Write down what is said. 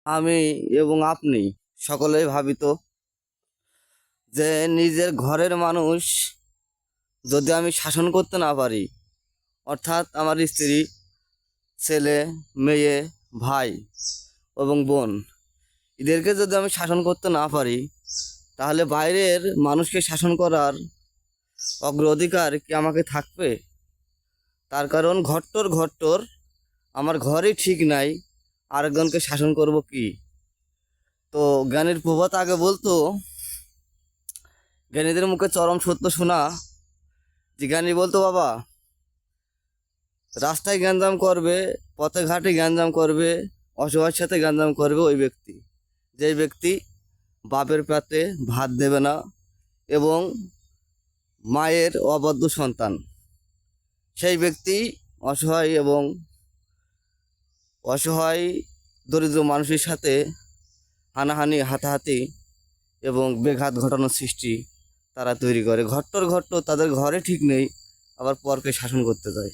আমি এবং আপনি সকলেই ভাবিত যে নিজের ঘরের মানুষ যদি আমি শাসন করতে না পারি, অর্থাৎ আমার স্ত্রী, ছেলে, মেয়ে, ভাই এবং বোন, এদেরকে যদি আমি শাসন করতে না পারি, তাহলে বাইরের মানুষকে শাসন করার অগ্রাধিকার কি আমাকে থাকবে? তার কারণ ঘট্টর আমার ঘরই ঠিক নাই, আরেকজনকে শাসন করব কি? তো জ্ঞানীর প্রভাত আগে বলতো, জ্ঞানীদের মুখে চরম সত্য শোনা, যে জ্ঞানী বলতো, বাবা, রাস্তায় গ্যাঞ্জাম করবে, পথে ঘাটে গ্যাঞ্জাম করবে, অসহায়ের সাথে গ্যাঞ্জাম করবে ওই ব্যক্তি, যেই ব্যক্তি বাপের পেটে ভাত দেবে না এবং মায়ের অবাধ্য সন্তান, সেই ব্যক্তি অসহায় দরিদ্র মানুষের সাথে হানাহানি, হাতাহাতি এবং বেঘাত ঘটানোর সৃষ্টি তারা তৈরি করে। ঘট্টর তাদের ঘরে ঠিক নেই, আবার পরকে শাসন করতে যায়।